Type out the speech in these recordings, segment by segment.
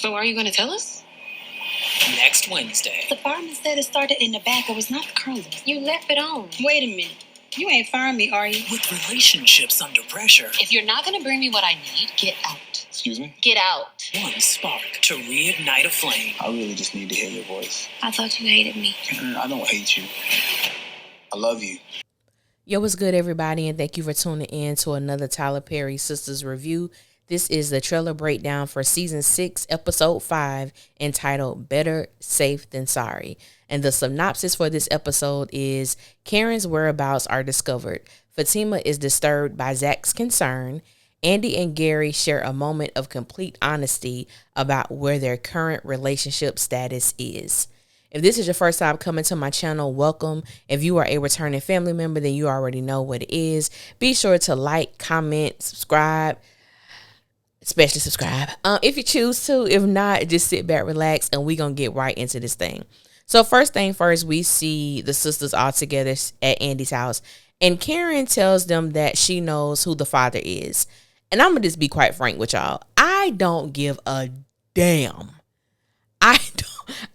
So are you going to tell us? Next Wednesday. The fireman said it started in the back. It was not the curlers. You left it on. Wait a minute. You ain't firing me, are you? With relationships under pressure. If you're not going to bring me what I need, get out. Excuse me? Get out. One spark to reignite a flame. I really just need to hear your voice. I thought you hated me. I don't hate you. I love you. Yo, what's good, everybody, and thank you for tuning in to another Tyler Perry Sistas review. This is the trailer breakdown for Season 6, Episode 5, entitled Better Safe Than Sorry. And the synopsis for this episode is Karen's whereabouts are discovered. Fatima is disturbed by Zach's concern. Andy and Gary share a moment of complete honesty about where their current relationship status is. If this is your first time coming to my channel, welcome. If you are a returning family member, then you already know what it is. Be sure to like, comment, subscribe. Especially subscribe if you choose to. If not, just sit back, relax, and we're going to get right into this thing. So first thing first, we see the sisters all together at Andy's house. And Karen tells them that she knows who the father is. And I'm going to just be quite frank with y'all. I don't give a damn. I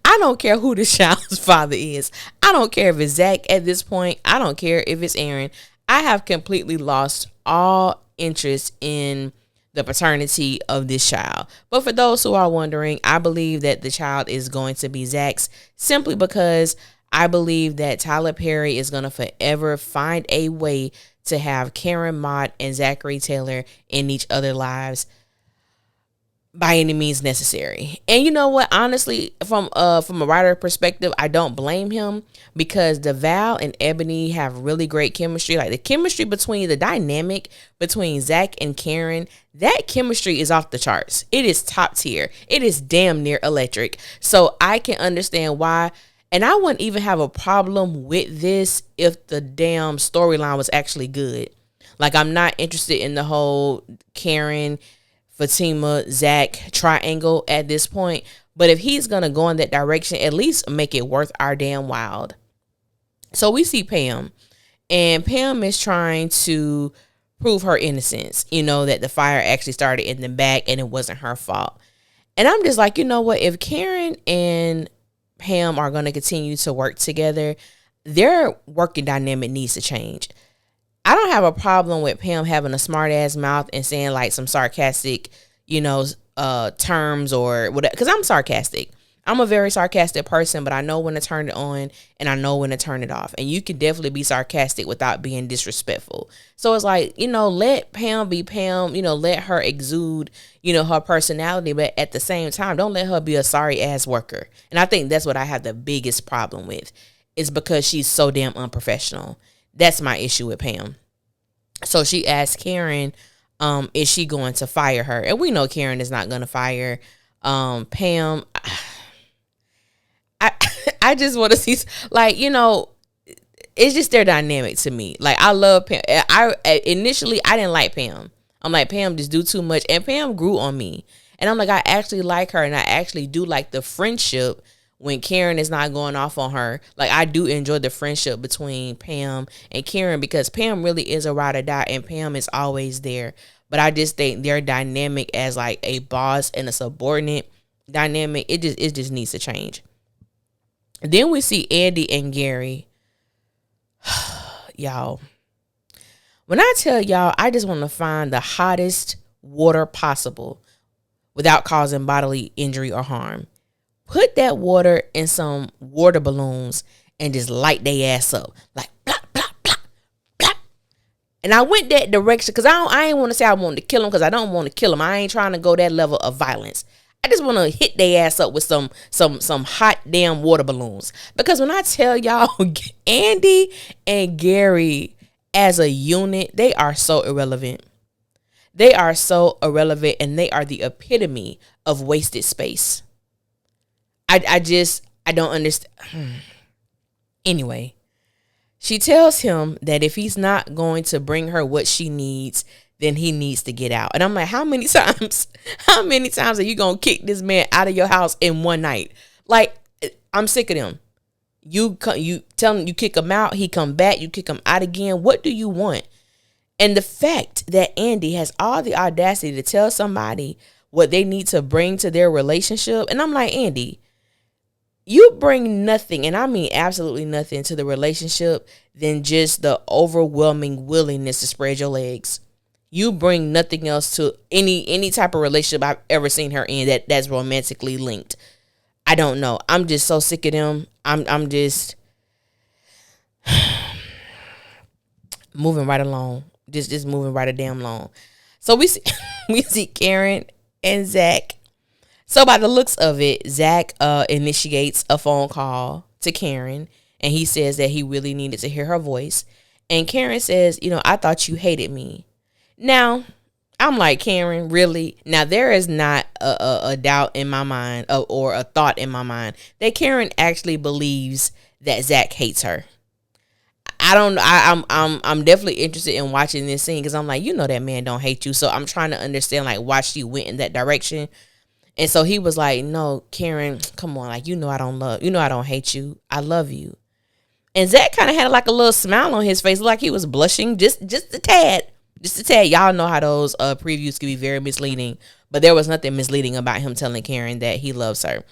don't care who the child's father is. I don't care if it's Zach at this point. I don't care if it's Aaron. I have completely lost all interest in the paternity of this child. But for those who are wondering, I believe that the child is going to be Zach's, simply because I believe that Tyler Perry is going to forever find a way to have Karen Mott and Zachary Taylor in each other's lives by any means necessary. And you know what? Honestly, from a writer perspective, I don't blame him, because Val and Ebony have really great chemistry. Like the chemistry between the dynamic between Zach and Karen, that chemistry is off the charts. It is top tier. It is damn near electric. So I can understand why. And I wouldn't even have a problem with this if the damn storyline was actually good. Like, I'm not interested in the whole Karen, Fatima, Zach triangle at this point. But if he's going to go in that direction, at least make it worth our damn while. So we see Pam. And Pam is trying to prove her innocence. You know, that the fire actually started in the back and it wasn't her fault. And I'm just like, you know what? If Karen and Pam are going to continue to work together, their working dynamic needs to change. I don't have a problem with Pam having a smart ass mouth and saying like some sarcastic, terms or whatever, because I'm sarcastic. I'm a very sarcastic person, but I know when to turn it on and I know when to turn it off. And you can definitely be sarcastic without being disrespectful. So it's like, let Pam be Pam, let her exude, her personality. But at the same time, don't let her be a sorry ass worker. And I think that's what I have the biggest problem with, is because she's so damn unprofessional. That's my issue with Pam. So she asked Karen, is she going to fire her? And we know Karen is not going to fire Pam. I just want to see, it's just their dynamic to me. Like, I love Pam. Initially, I didn't like Pam. I'm like, Pam just do too much. And Pam grew on me. And I'm like, I actually like her. And I actually do like the friendship when Karen is not going off on her. Like, I do enjoy the friendship between Pam and Karen, because Pam really is a ride or die and Pam is always there. But I just think their dynamic as like a boss and a subordinate dynamic, it just needs to change. Then we see Andy and Gary. Y'all, when I tell y'all, I just want to find the hottest water possible without causing bodily injury or harm. Put that water in some water balloons and just light their ass up. Like, plop, plop, plop, plop. And I went that direction because I ain't want to say I wanted to kill them, because I don't want to kill them. I ain't trying to go that level of violence. I just want to hit their ass up with some hot damn water balloons. Because when I tell y'all, Andy and Gary as a unit, they are so irrelevant. They are so irrelevant, and they are the epitome of wasted space. I don't understand. Anyway, she tells him that if he's not going to bring her what she needs, then he needs to get out. And I'm like, how many times are you going to kick this man out of your house in one night? Like, I'm sick of them. You tell him, you kick him out, he come back, you kick him out again. What do you want? And the fact that Andy has all the audacity to tell somebody what they need to bring to their relationship. And I'm like, Andy, you bring nothing, and I mean absolutely nothing, to the relationship than just the overwhelming willingness to spread your legs. You bring nothing else to any type of relationship I've ever seen her in that's romantically linked. I don't know. I'm just so sick of them. I'm just moving right along. Just moving right a damn along. So we see Karen and Zach. So by the looks of it, Zach initiates a phone call to Karen, and he says that he really needed to hear her voice. And Karen says, I thought you hated me. Now, I'm like, Karen, really? Now, there is not a doubt in my mind or a thought in my mind that Karen actually believes that Zach hates her. I don't. I'm definitely interested in watching this scene because I'm like, that man don't hate you. So I'm trying to understand like why she went in that direction. And so he was like, no, Karen, come on. Like, I don't hate you. I love you. And Zach kind of had like a little smile on his face, like he was blushing just a tad. Just a tad. Y'all know how those previews can be very misleading. But there was nothing misleading about him telling Karen that he loves her.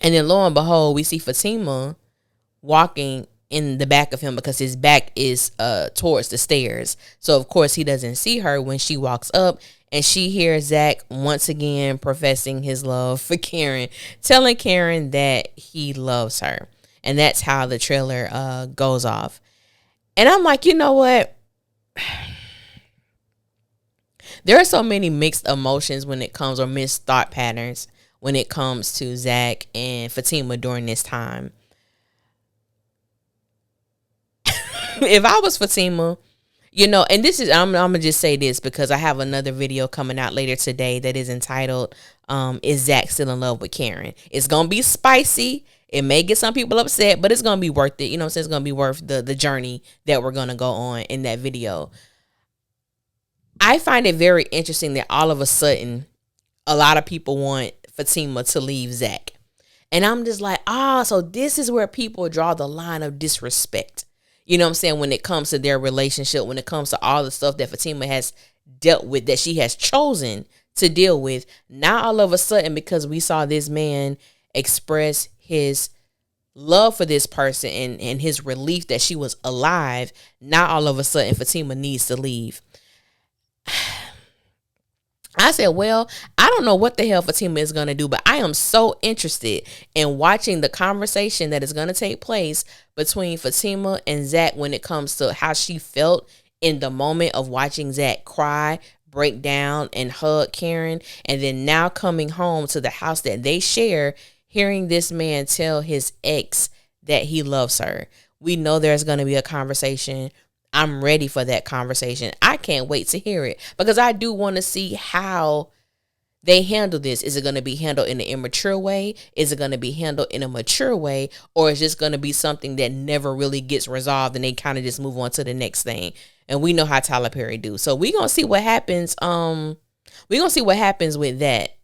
And then lo and behold, we see Fatima walking in the back of him because his back is towards the stairs. So, of course, he doesn't see her when she walks up. And she hears Zach once again professing his love for Karen, telling Karen that he loves her. And that's how the trailer goes off. And I'm like, you know what? There are so many mixed emotions when it comes, or mixed thought patterns when it comes to Zach and Fatima during this time. If I was Fatima, and this is, I'm going to just say this because I have another video coming out later today that is entitled, Is Zach Still in Love with Karen? It's going to be spicy. It may get some people upset, but it's going to be worth it. It's going to be worth the journey that we're going to go on in that video. I find it very interesting that all of a sudden, a lot of people want Fatima to leave Zach. And I'm just like, so this is where people draw the line of disrespect. You know what I'm saying? When it comes to their relationship, when it comes to all the stuff that Fatima has dealt with, that she has chosen to deal with. Now all of a sudden, because we saw this man express his love for this person and his relief that she was alive, now all of a sudden Fatima needs to leave. I said, well, I don't know what the hell Fatima is going to do, but I am so interested in watching the conversation that is going to take place between Fatima and Zach when it comes to how she felt in the moment of watching Zach cry, break down, and hug Karen. And then now coming home to the house that they share, hearing this man tell his ex that he loves her. We know there's going to be a conversation. I'm ready for that conversation. I can't wait to hear it because I do want to see how they handle this. Is it going to be handled in an immature way? Is it going to be handled in a mature way? Or is this going to be something that never really gets resolved and they kind of just move on to the next thing? And we know how Tyler Perry do. So we're going to see what happens. We're going to see what happens with that.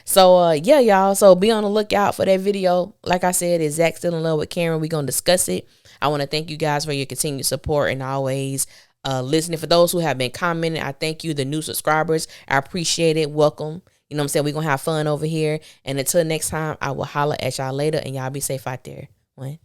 So, yeah, y'all. So be on the lookout for that video. Like I said, is Zach still in love with Karen? We're going to discuss it. I want to thank you guys for your continued support and always listening. For those who have been commenting, I thank you. The new subscribers, I appreciate it. Welcome. You know what I'm saying? We're going to have fun over here. And until next time, I will holler at y'all later and y'all be safe out there. One.